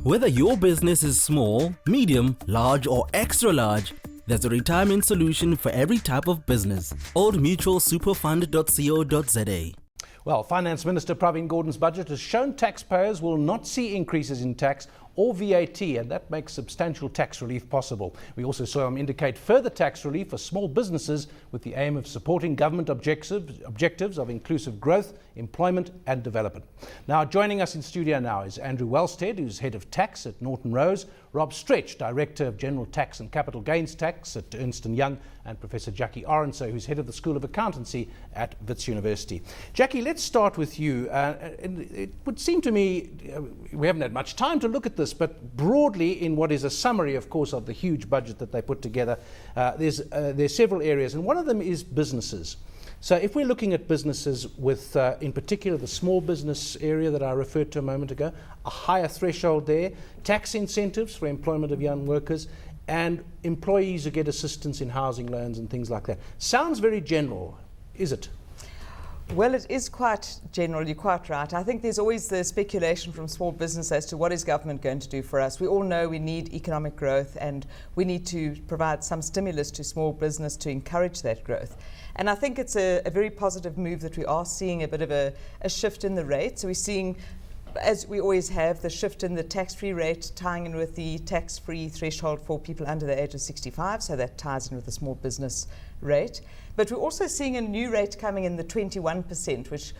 Whether your business is small, medium, large or extra large, there's a retirement solution for every type of business. oldmutualsuperfund.co.za. Well, Finance Minister Pravin Gordhan's budget has shown taxpayers will not see increases in tax or VAT, and that makes substantial tax relief possible. We also saw him indicate further tax relief for small businesses with the aim of supporting government objectives of inclusive growth, employment and development. Now, joining us in studio now is Andrew Wellstead, who's Head of Tax at Norton Rose, Rob Stretch, Director of General Tax and Capital Gains Tax at Ernst & Young, and Professor Jackie Aronso, who's Head of the School of Accountancy at Wits University. Jackie, let's start with you. It would seem to me, we haven't had much time to look at this, but broadly in what is a summary, of course, of the huge budget that they put together, there's several areas, and one of them is businesses. So if we're looking at businesses with, in particular, the small business area that I referred to a moment ago, a higher threshold there, tax incentives for employment of young workers, and employees who get assistance in housing loans and things like that. Sounds very general, is it? Well, it is quite general, you're quite right. I think there's always the speculation from small business as to what is government going to do for us. We all know we need economic growth and we need to provide some stimulus to small business to encourage that growth. And I think it's a very positive move that we are seeing a bit of a shift in the rate. So we're seeing, as we always have, the shift in the tax-free rate tying in with the tax-free threshold for people under the age of 65, so that ties in with the small business rate. But we're also seeing a new rate coming in, the 21%, which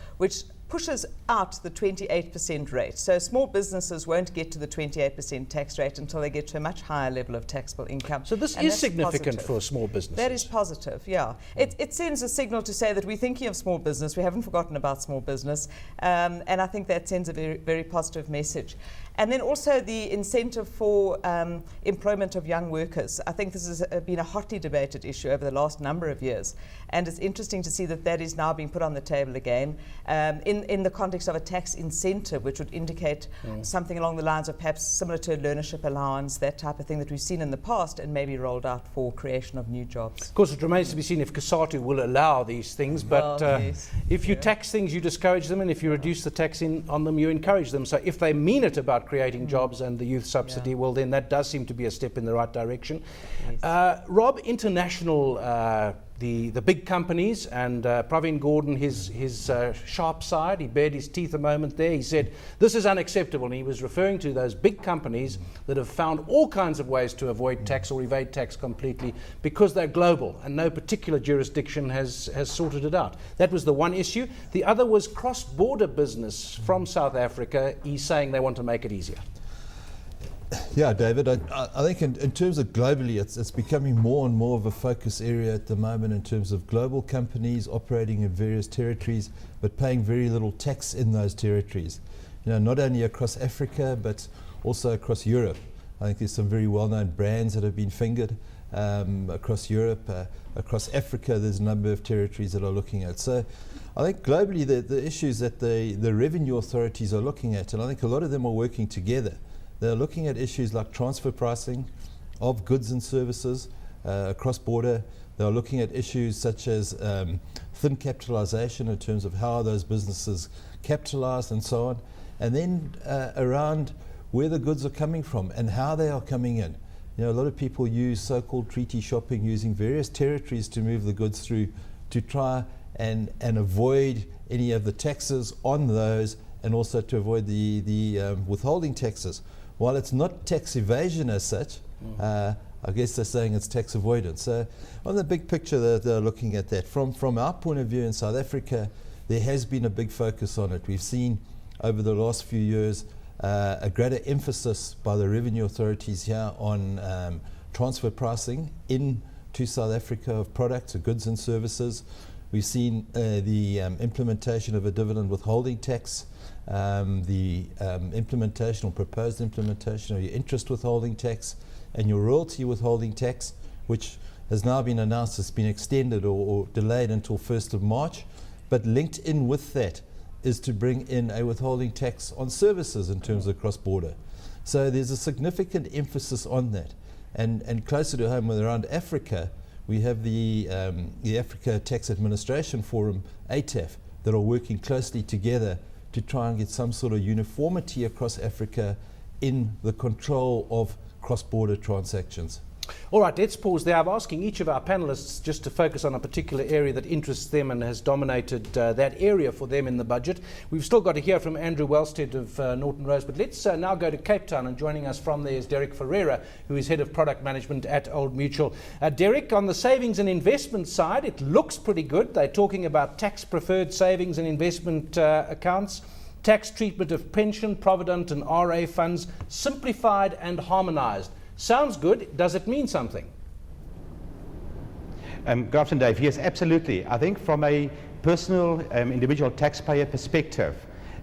pushes out the 28% rate. So small businesses won't get to the 28% tax rate until they get to a much higher level of taxable income. So this is significant for small businesses. That is positive, yeah. It sends a signal to say that we're thinking of small business, we haven't forgotten about small business, and I think that sends a very, very positive message. And then also the incentive for employment of young workers. I think this has been a hotly debated issue over the last number of years, and it's interesting to see that that is now being put on the table again in the context of a tax incentive, which would indicate something along the lines of perhaps similar to a learnership allowance, that type of thing that we've seen in the past and maybe rolled out for creation of new jobs. Of course, it remains to be seen if COSATU will allow these things, but yes, if you tax things, you discourage them, and if you reduce the tax on them, you encourage them. So if they mean it about creating jobs and the youth subsidy, well, then that does seem to be a step in the right direction. Yes. Rob, international, the big companies, and Pravin Gordhan, his sharp side, he bared his teeth a moment there. He said, this is unacceptable, and he was referring to those big companies that have found all kinds of ways to avoid tax or evade tax completely because they're global and no particular jurisdiction has sorted it out. That was the one issue. The other was cross-border business from South Africa. He's saying they want to make it easier. Yeah, David, I think in terms of globally, it's becoming more and more of a focus area at the moment in terms of global companies operating in various territories, but paying very little tax in those territories. You know, not only across Africa, but also across Europe. I think there's some very well-known brands that have been fingered across Europe. Across Africa, there's a number of territories that are looking at. So I think globally, the issues that the revenue authorities are looking at, and I think a lot of them are working together. They're looking at issues like transfer pricing of goods and services across border. They're looking at issues such as thin capitalization in terms of how those businesses capitalize and so on. And then around where the goods are coming from and how they are coming in. You know, a lot of people use so-called treaty shopping, using various territories to move the goods through to try and avoid any of the taxes on those, and also to avoid the withholding taxes. While it's not tax evasion as such, I guess they're saying it's tax avoidance. So on the big picture, they're looking at that. From our point of view in South Africa, there has been a big focus on it. We've seen over the last few years a greater emphasis by the revenue authorities here on transfer pricing into South Africa of products, of goods and services. We've seen the implementation of a dividend withholding tax, the implementation or proposed implementation of your interest withholding tax and your royalty withholding tax, which has now been announced has been extended or delayed until 1st of March. But linked in with that is to bring in a withholding tax on services in terms of cross-border. So there's a significant emphasis on that. And closer to home, around Africa, we have the Africa Tax Administration Forum, ATAF, that are working closely together to try and get some sort of uniformity across Africa in the control of cross-border transactions. All right, let's pause there. I'm asking each of our panellists just to focus on a particular area that interests them and has dominated that area for them in the budget. We've still got to hear from Andrew Wellstead of Norton Rose, but let's now go to Cape Town, and joining us from there is Derek Ferreira, who is Head of Product Management at Old Mutual. Derek, on the savings and investment side, it looks pretty good. They're talking about tax-preferred savings and investment accounts, tax treatment of pension, provident and RA funds, simplified and harmonised. Sounds good. Does it mean something? Good afternoon, Dave. Yes, absolutely. I think from a personal individual taxpayer perspective,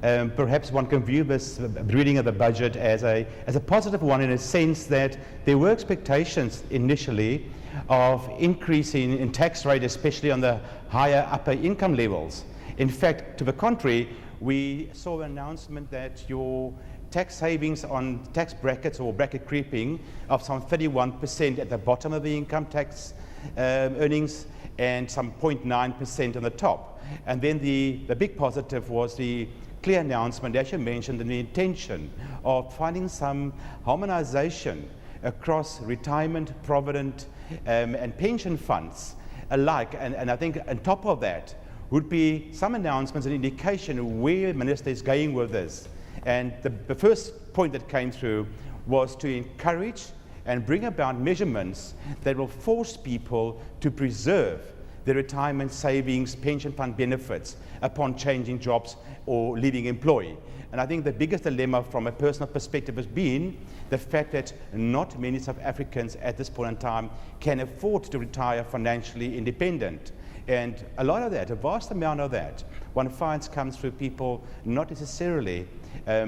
perhaps one can view this reading of the budget as a positive one, in a sense that there were expectations initially of increasing in tax rate, especially on the higher upper income levels. In fact, to the contrary, we saw an announcement that your tax savings on tax brackets or bracket creeping of some 31% at the bottom of the income tax earnings and some 0.9% on the top. And then the big positive was the clear announcement, as you mentioned, and the intention of finding some harmonization across retirement, provident and pension funds alike. And I think on top of that would be some announcements and indication of where the Minister is going with this. And the first point that came through was to encourage and bring about measurements that will force people to preserve their retirement savings, pension fund benefits upon changing jobs or leaving employ. And I think the biggest dilemma from a personal perspective has been the fact that not many South Africans at this point in time can afford to retire financially independent. And a lot of that, a vast amount of that, one finds comes through people not necessarily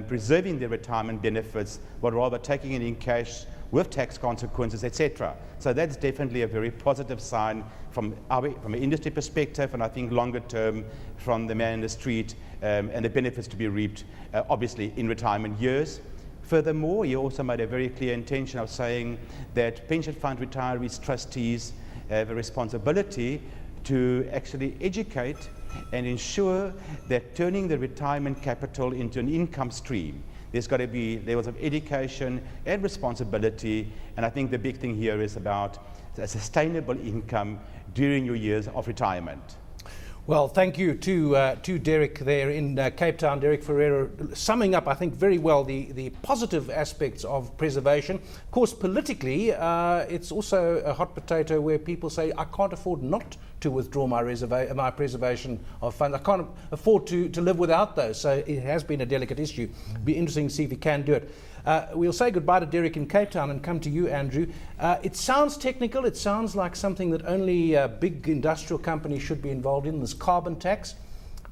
preserving their retirement benefits, but rather taking it in cash with tax consequences, etc. So that's definitely a very positive sign from an industry perspective, and I think longer term from the man in the street, and the benefits to be reaped, obviously, in retirement years. Furthermore, he also made a very clear intention of saying that pension fund retirees, trustees have a responsibility to actually educate and ensure that turning the retirement capital into an income stream, there's got to be levels of education and responsibility. And I think the big thing here is about a sustainable income during your years of retirement. Well, thank you to Derek there in Cape Town, Derek Ferreira, summing up, I think, very well the positive aspects of preservation. Of course, politically, it's also a hot potato where people say, I can't afford not to withdraw my preservation of funds. I can't afford to live without those. So it has been a delicate issue. Be interesting to see if he can do it. We'll say goodbye to Derek in Cape Town and come to you, Andrew. It sounds technical. It sounds like something that only big industrial companies should be involved in. This carbon tax,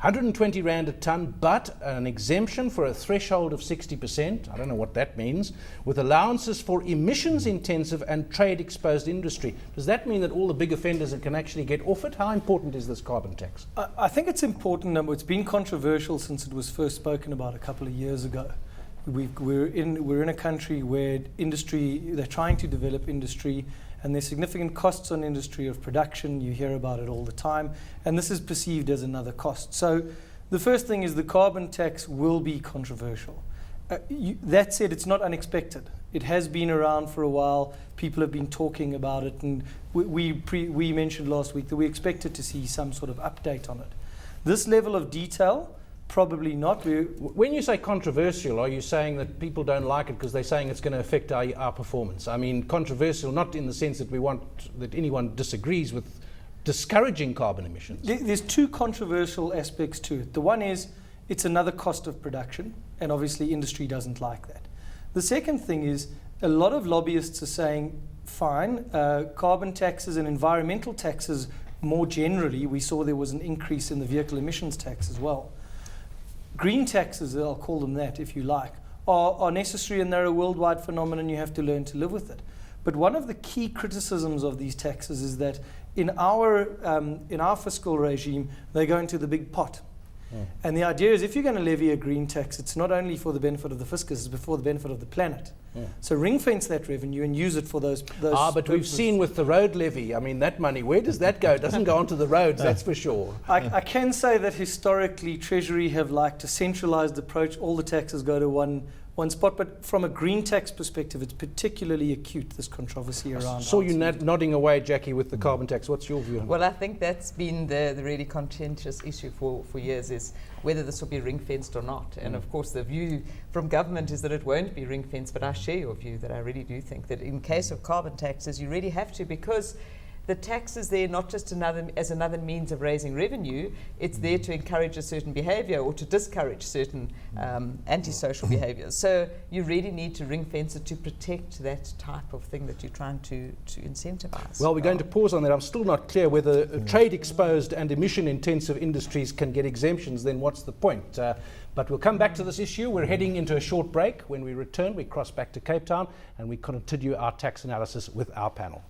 120 Rand a tonne, but an exemption for a threshold of 60%. I don't know what that means. With allowances for emissions-intensive and trade-exposed industry. Does that mean that all the big offenders can actually get off it? How important is this carbon tax? I think it's important. It's been controversial since it was first spoken about a couple of years ago. We're in a country where they're trying to develop industry, and there's significant costs on industry of production. You hear about it all the time, and this is perceived as another cost. So the first thing is the carbon tax will be controversial. That said, it's not unexpected. It has been around for a while. People have been talking about it, and we mentioned last week that we expected to see some sort of update on it. This level of detail, probably not. When you say controversial, are you saying that people don't like it because they're saying it's going to affect our performance? I mean, controversial not in the sense that we want that anyone disagrees with discouraging carbon emissions. There's two controversial aspects to it. The one is it's another cost of production, and obviously industry doesn't like that. The second thing is a lot of lobbyists are saying, fine, carbon taxes and environmental taxes more generally, we saw there was an increase in the vehicle emissions tax as well. Green taxes, I'll call them that if you like, are necessary, and they're a worldwide phenomenon. You have to learn to live with it. But one of the key criticisms of these taxes is that in our fiscal regime, they go into the big pot. And the idea is if you're going to levy a green tax, it's not only for the benefit of the fiscus, it's for the benefit of the planet. So ring fence that revenue and use it for those but purposes. We've seen with the road levy, I mean, that money, where does that go? It doesn't go onto the roads, that's for sure. I can say that historically Treasury have liked a centralised approach. All the taxes go to one spot. But from a green tax perspective, it's particularly acute, this controversy around. Saw you nodding away, Jackie, with the carbon tax. What's your view on Well, I think that's been the really contentious issue for years, is whether this will be ring-fenced or not. And of course, the view from government is that it won't be ring-fenced, but I share your view that I really do think that in case of carbon taxes, you really have to, because the tax is there not just as another means of raising revenue, it's there to encourage a certain behaviour or to discourage certain antisocial behaviours. So you really need to ring fence it to protect that type of thing that you're trying to incentivise. Well, we're going to pause on that. I'm still not clear whether trade-exposed and emission-intensive industries can get exemptions. Then what's the point? But we'll come back to this issue. We're heading into a short break. When we return, we cross back to Cape Town and we continue our tax analysis with our panel.